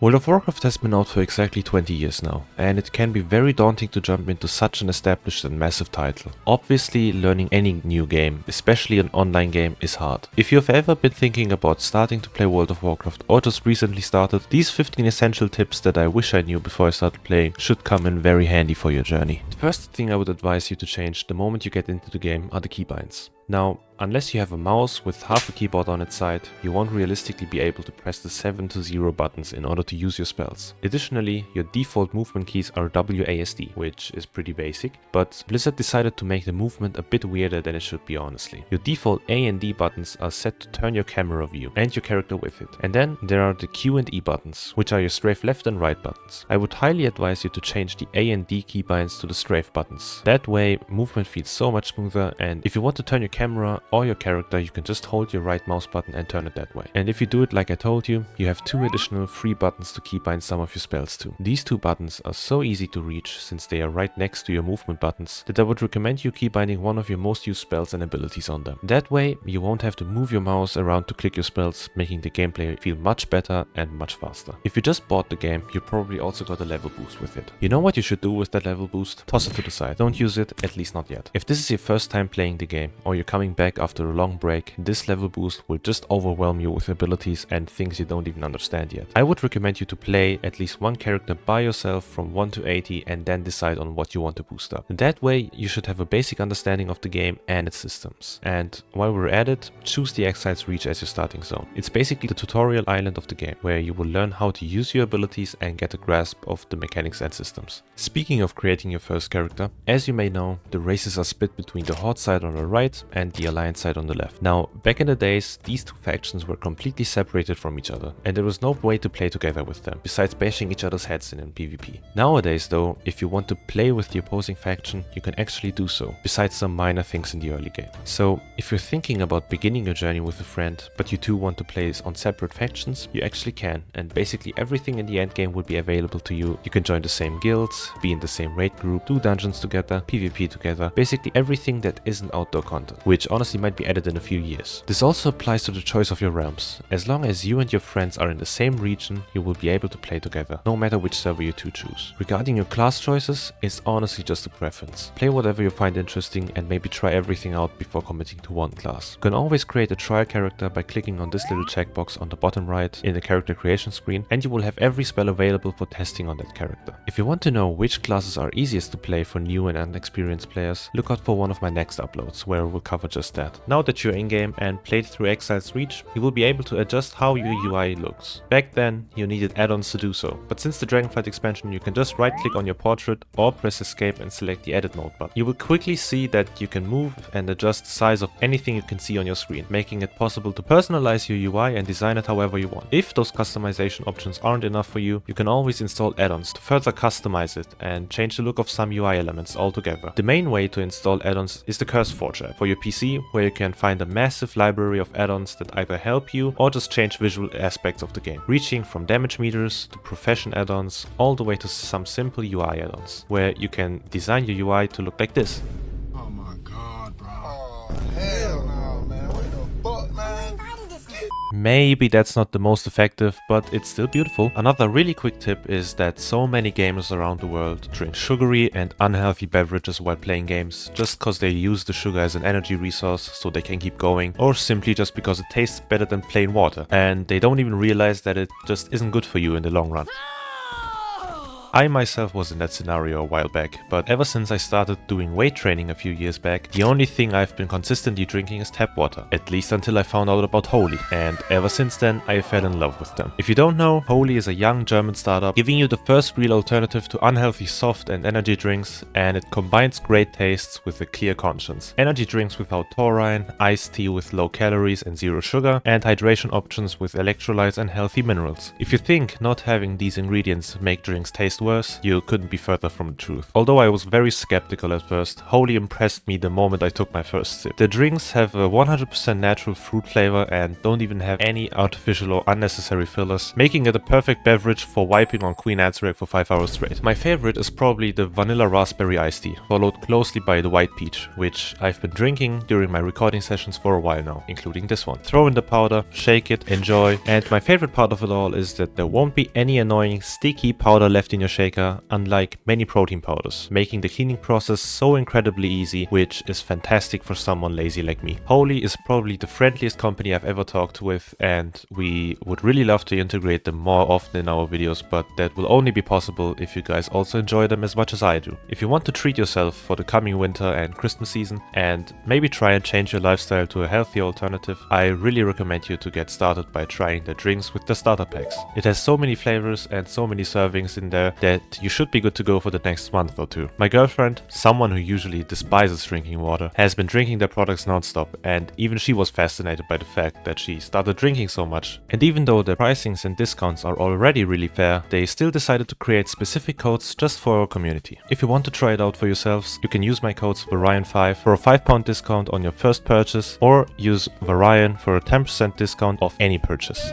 World of Warcraft has been out for exactly 20 years now, and it can be very daunting to jump into such an established and massive title. Obviously, learning any new game, especially an online game, is hard. If you've ever been thinking about starting to play World of Warcraft or just recently started, these 15 essential tips that I wish I knew before I started playing should come in very handy for your journey. The first thing I would advise you to change the moment you get into the game are the keybinds. Now, unless you have a mouse with half a keyboard on its side, you won't realistically be able to press the 7 to 0 buttons in order to use your spells. Additionally, your default movement keys are WASD, which is pretty basic, but Blizzard decided to make the movement a bit weirder than it should be, honestly. Your default A and D buttons are set to turn your camera view and your character with it. And then there are the Q and E buttons, which are your strafe left and right buttons. I would highly advise you to change the A and D keybinds to the strafe buttons. That way, movement feels so much smoother, and if you want to turn your camera or your character, you can just hold your right mouse button and turn it that way. And if you do it like I told you, you have two additional free buttons to keybind some of your spells to. These two buttons are so easy to reach since they are right next to your movement buttons that I would recommend you keybinding one of your most used spells and abilities on them. That way you won't have to move your mouse around to click your spells, making the gameplay feel much better and much faster. If you just bought the game, you probably also got a level boost with it. You know what you should do with that level boost? Toss it to the side. Don't use it, at least not yet. If this is your first time playing the game, or you're coming back after a long break, this level boost will just overwhelm you with abilities and things you don't even understand yet. I would recommend you to play at least one character by yourself from 1 to 80 and then decide on what you want to boost up. That way you should have a basic understanding of the game and its systems. And while we're at it, choose the Exile's Reach as your starting zone. It's basically the tutorial island of the game, where you will learn how to use your abilities and get a grasp of the mechanics and systems. Speaking of creating your first character, as you may know, the races are split between the Horde side on the right and the Alliance side on the left. Now, back in the days, these two factions were completely separated from each other, and there was no way to play together with them, besides bashing each other's heads in PvP. Nowadays though, if you want to play with the opposing faction, you can actually do so, besides some minor things in the early game. So, if you're thinking about beginning your journey with a friend, but you two want to play on separate factions, you actually can, and basically everything in the endgame will be available to you. You can join the same guilds, be in the same raid group, do dungeons together, PvP together, basically everything that isn't outdoor content, which honestly might be added in a few years. This also applies to the choice of your realms. As long as you and your friends are in the same region, you will be able to play together, no matter which server you two choose. Regarding your class choices, it's honestly just a preference. Play whatever you find interesting and maybe try everything out before committing to one class. You can always create a trial character by clicking on this little checkbox on the bottom right in the character creation screen, and you will have every spell available for testing on that character. If you want to know which classes are easiest to play for new and unexperienced players, look out for one of my next uploads where we'll cover just that. Now that you're in-game and played through Exile's Reach, you will be able to adjust how your UI looks. Back then, you needed add-ons to do so, but since the Dragonflight expansion, you can just right-click on your portrait or press escape and select the edit mode button. You will quickly see that you can move and adjust the size of anything you can see on your screen, making it possible to personalize your UI and design it however you want. If those customization options aren't enough for you, you can always install add-ons to further customize it and change the look of some UI elements altogether. The main way to install add-ons is the CurseForge app for your PC, where you can find a massive library of add-ons that either help you or just change visual aspects of the game, reaching from damage meters to profession add-ons all the way to some simple UI add-ons, where you can design your UI to look like this. Oh my god, bro. Oh, hell no, man. What the fuck, man? Maybe that's not the most effective, but it's still beautiful. Another really quick tip is that so many gamers around the world drink sugary and unhealthy beverages while playing games, just cause they use the sugar as an energy resource so they can keep going, or simply just because it tastes better than plain water, and they don't even realize that it just isn't good for you in the long run. I myself was in that scenario a while back, but ever since I started doing weight training a few years back, the only thing I've been consistently drinking is tap water, at least until I found out about Holy, and ever since then I fell in love with them. If you don't know, Holy is a young German startup giving you the first real alternative to unhealthy soft and energy drinks, and it combines great tastes with a clear conscience. Energy drinks without taurine, iced tea with low calories and zero sugar, and hydration options with electrolytes and healthy minerals. If you think not having these ingredients make drinks taste worse, you couldn't be further from the truth. Although I was very skeptical at first, Holy impressed me the moment I took my first sip. The drinks have a 100% natural fruit flavor and don't even have any artificial or unnecessary fillers, making it a perfect beverage for wiping on Queen Anne's for 5 hours straight. My favorite is probably the vanilla raspberry iced tea, followed closely by the white peach, which I've been drinking during my recording sessions for a while now, including this one. Throw in the powder, shake it, enjoy, and my favorite part of it all is that there won't be any annoying sticky powder left in your shaker, unlike many protein powders, making the cleaning process so incredibly easy, which is fantastic for someone lazy like me. Holy is probably the friendliest company I've ever talked with, and we would really love to integrate them more often in our videos, but that will only be possible if you guys also enjoy them as much as I do. If you want to treat yourself for the coming winter and Christmas season and maybe try and change your lifestyle to a healthy alternative, I really recommend you to get started by trying the drinks with the starter packs. It has so many flavors and so many servings in there that you should be good to go for the next month or two. My girlfriend, someone who usually despises drinking water, has been drinking their products non-stop, and even she was fascinated by the fact that she started drinking so much. And even though the pricings and discounts are already really fair, they still decided to create specific codes just for our community. If you want to try it out for yourselves, you can use my codes Varian5 for a £5 discount on your first purchase, or use Varian for a 10% discount off any purchase.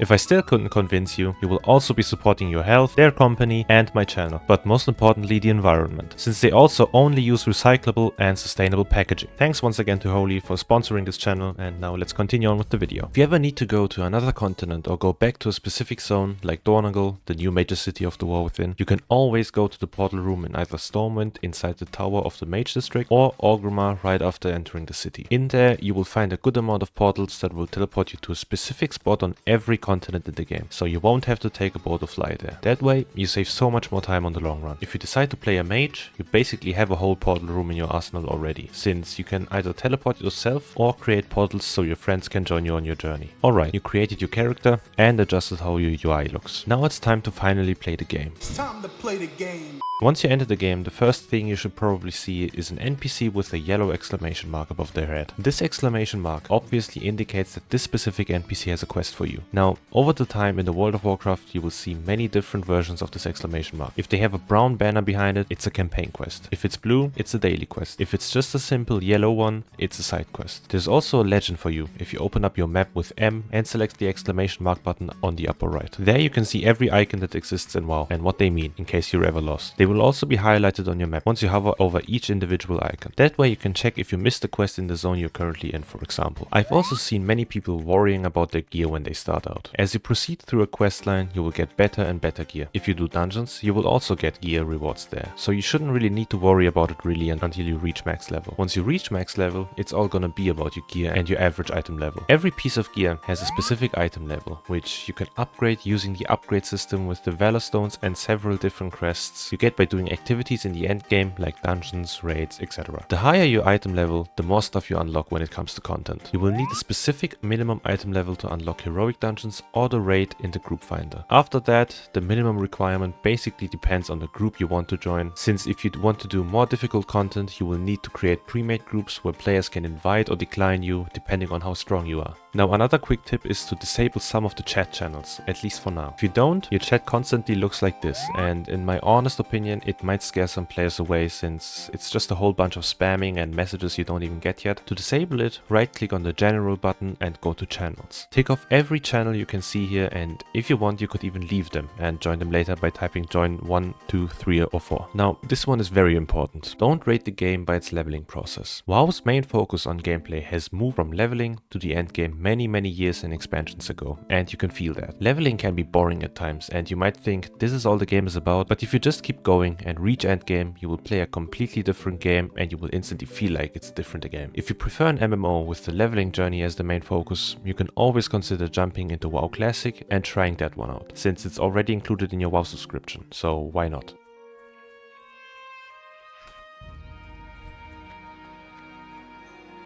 If I still couldn't convince you, you will also be supporting your health, their company, and my channel, but most importantly the environment, since they also only use recyclable and sustainable packaging. Thanks once again to Holy for sponsoring this channel, and now let's continue on with the video. If you ever need to go to another continent or go back to a specific zone like Dornagal, the new major city of the War Within, you can always go to the portal room in either Stormwind inside the tower of the Mage District or Orgrimmar right after entering the city. In there you will find a good amount of portals that will teleport you to a specific spot on every continent in the game, so you won't have to take a boat or fly there. That way you save so much more time on the long run. If you decide to play a mage, you basically have a whole portal room in your arsenal already, since you can either teleport yourself or create portals so your friends can join you on your journey. Alright, you created your character and adjusted how your UI looks. Now it's time to finally play the game. It's time to play the game. Once you enter the game, the first thing you should probably see is an NPC with a yellow exclamation mark above their head. This exclamation mark obviously indicates that this specific NPC has a quest for you. Now, over the time in the World of Warcraft, you will see many different versions of this exclamation mark. If they have a brown banner behind it, it's a campaign quest. If it's blue, it's a daily quest. If it's just a simple yellow one, it's a side quest. There's also a legend for you if you open up your map with M and select the exclamation mark button on the upper right. There you can see every icon that exists in WoW and what they mean in case you're ever lost. They will also be highlighted on your map once you hover over each individual icon. That way you can check if you missed a quest in the zone you're currently in, for example. I've also seen many people worrying about their gear when they start out. As you proceed through a quest line, you will get better and better gear. If you do dungeons, you will also get gear rewards there. So you shouldn't really need to worry about it really until you reach max level. Once you reach max level, it's all gonna be about your gear and your average item level. Every piece of gear has a specific item level, which you can upgrade using the upgrade system with the Valor Stones and several different crests you get by doing activities in the end game like dungeons, raids, etc. The higher your item level, the more stuff you unlock when it comes to content. You will need a specific minimum item level to unlock heroic dungeons or the raid in the group finder. After that, the minimum requirement basically depends on the group you want to join, since if you want to do more difficult content, you will need to create pre-made groups where players can invite or decline you depending on how strong you are. Now, another quick tip is to disable some of the chat channels, at least for now. If you don't, your chat constantly looks like this, and in my honest opinion, it might scare some players away since it's just a whole bunch of spamming and messages you don't even get yet. To disable it, right click on the general button and go to channels. Tick off every channel you can see here, and if you want, you could even leave them and join them later by typing join 1, 2, 3 or 4. Now, this one is very important. Don't rate the game by its leveling process. WoW's main focus on gameplay has moved from leveling to the end game many years and expansions ago, and you can feel that. Leveling can be boring at times, and you might think this is all the game is about, but if you just keep going and reach endgame, you will play a completely different game and you will instantly feel like it's different again. If you prefer an MMO with the leveling journey as the main focus, you can always consider jumping into WoW Classic and trying that one out, since it's already included in your WoW subscription, so why not?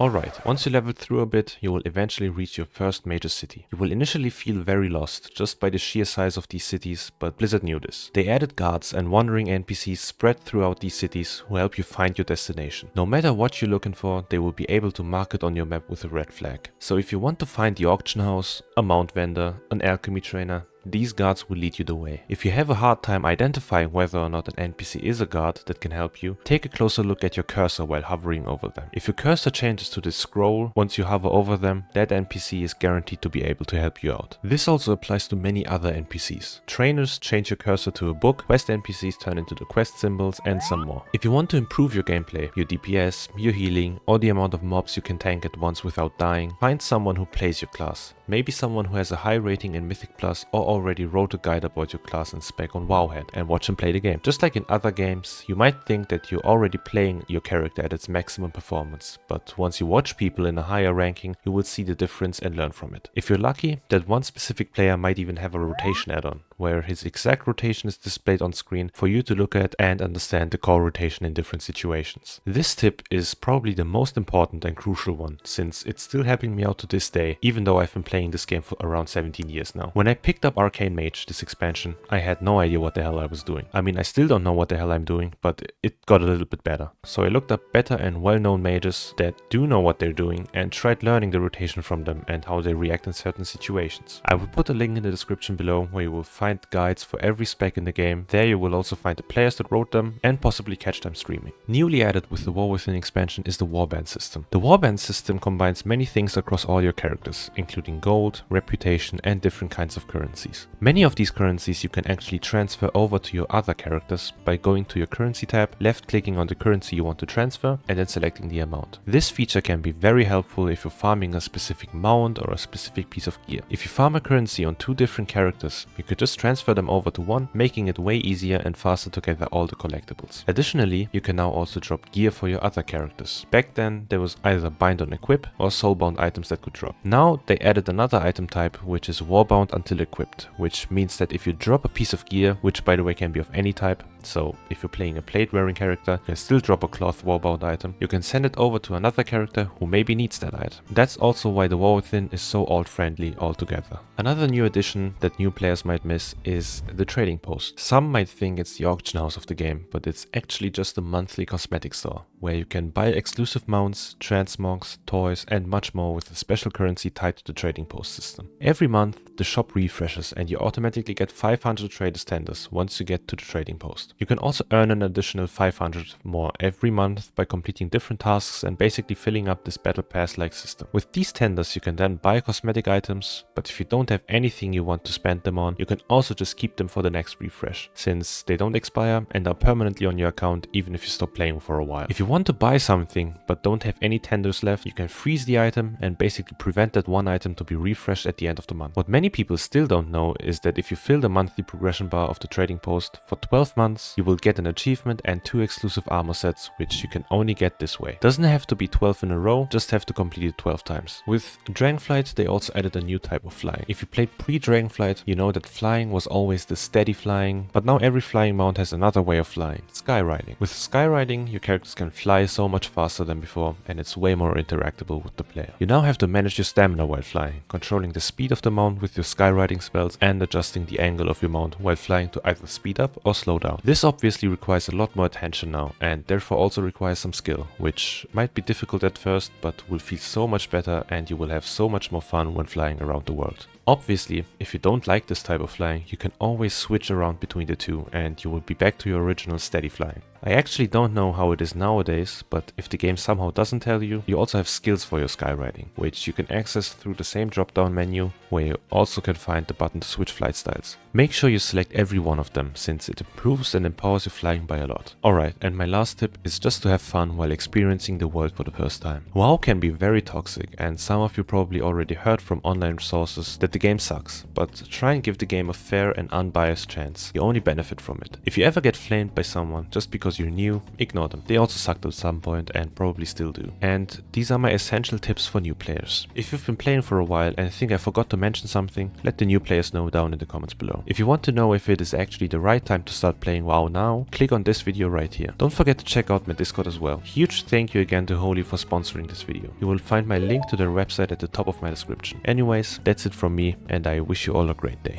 Alright, once you leveled through a bit, you will eventually reach your first major city. You will initially feel very lost just by the sheer size of these cities, but Blizzard knew this. They added guards and wandering NPCs spread throughout these cities who help you find your destination. No matter what you're looking for, they will be able to mark it on your map with a red flag. So if you want to find the auction house, a mount vendor, an alchemy trainer, These guards will lead you the way. If you have a hard time identifying whether or not an NPC is a guard that can help you, take a closer look at your cursor while hovering over them. If your cursor changes to this scroll once you hover over them, that NPC is guaranteed to be able to help you out. This also applies to many other NPCs. Trainers change your cursor to a book, quest NPCs turn into the quest symbols, and some more. If you want to improve your gameplay, your DPS, your healing, or the amount of mobs you can tank at once without dying, find someone who plays your class. Maybe someone who has a high rating in Mythic Plus or already wrote a guide about your class and spec on Wowhead, and watch him play the game. Just like in other games, you might think that you're already playing your character at its maximum performance, but once you watch people in a higher ranking, you will see the difference and learn from it. If you're lucky, that one specific player might even have a rotation add-on, where his exact rotation is displayed on screen for you to look at and understand the core rotation in different situations. This tip is probably the most important and crucial one, since it's still helping me out to this day, even though I've been playing this game for around 17 years now. When I picked up Arcane Mage, this expansion, I had no idea what the hell I was doing. I mean, I still don't know what the hell I'm doing, but it got a little bit better. So I looked up better and well-known mages that do know what they're doing and tried learning the rotation from them and how they react in certain situations. I will put a link in the description below where you will find guides for every spec in the game. There you will also find the players that wrote them and possibly catch them streaming. Newly added with the War Within expansion is the warband system. The warband system combines many things across all your characters, including gold, reputation, and different kinds of currencies. Many of these currencies you can actually transfer over to your other characters by going to your currency tab, left-clicking on the currency you want to transfer, and then selecting the amount. This feature can be very helpful if you're farming a specific mount or a specific piece of gear. If you farm a currency on two different characters, you could just transfer them over to one, making it way easier and faster to gather all the collectibles. Additionally, you can now also drop gear for your other characters. Back then, there was either bind on equip or soulbound items that could drop. Now they added another item type, which is warbound until equipped, which means that if you drop a piece of gear, which by the way can be of any type, so if you're playing a plate wearing character, you can still drop a cloth warbound item, you can send it over to another character who maybe needs that item. That's also why the War Within is so alt friendly altogether. Another new addition that new players might miss is the trading post. Some might think it's the auction house of the game, but it's actually just a monthly cosmetic store, where you can buy exclusive mounts, transmogs, toys, and much more with a special currency tied to the trading post system. Every month, the shop refreshes and you automatically get 500 traders tenders once you get to the trading post. You can also earn an additional 500 more every month by completing different tasks and basically filling up this battle pass-like system. With these tenders, you can then buy cosmetic items, but if you don't have anything you want to spend them on, you can also just keep them for the next refresh, since they don't expire and are permanently on your account even if you stop playing for a while. If you want to buy something but don't have any tenders left, you can freeze the item and basically prevent that one item to be refreshed at the end of the month. What many people still don't know is that if you fill the monthly progression bar of the trading post for 12 months, you will get an achievement and 2 exclusive armor sets, which you can only get this way. Doesn't have to be 12 in a row, just have to complete it 12 times. With Dragonflight, they also added a new type of flying. If you played pre-Dragonflight, you know that flying was always the steady flying, but now every flying mount has another way of flying, skyriding. With skyriding, your characters can fly so much faster than before, and it's way more interactable with the player. You now have to manage your stamina while flying, controlling the speed of the mount with your skyriding spells and adjusting the angle of your mount while flying to either speed up or slow down. This obviously requires a lot more attention now, and therefore also requires some skill, which might be difficult at first, but will feel so much better and you will have so much more fun when flying around the world. Obviously, if you don't like this type of flying, you can always switch around between the two and you will be back to your original steady flying. I actually don't know how it is nowadays, but if the game somehow doesn't tell you, you also have skills for your skywriting, which you can access through the same drop-down menu, where you also can find the button to switch flight styles. Make sure you select every one of them, since it improves and empowers your flying by a lot. Alright, and my last tip is just to have fun while experiencing the world for the first time. WoW can be very toxic, and some of you probably already heard from online sources that the game sucks, but try and give the game a fair and unbiased chance. You only benefit from it. If you ever get flamed by someone just because you're new, ignore them. They also sucked at some point and probably still do. And these are my essential tips for new players. If you've been playing for a while and think I forgot to mention something, let the new players know down in the comments below. If you want to know if it is actually the right time to start playing WoW now, click on this video right here. Don't forget to check out my Discord as well. Huge thank you again to Holy for sponsoring this video. You will find my link to their website at the top of my description. Anyways, that's it from me, and I wish you all a great day.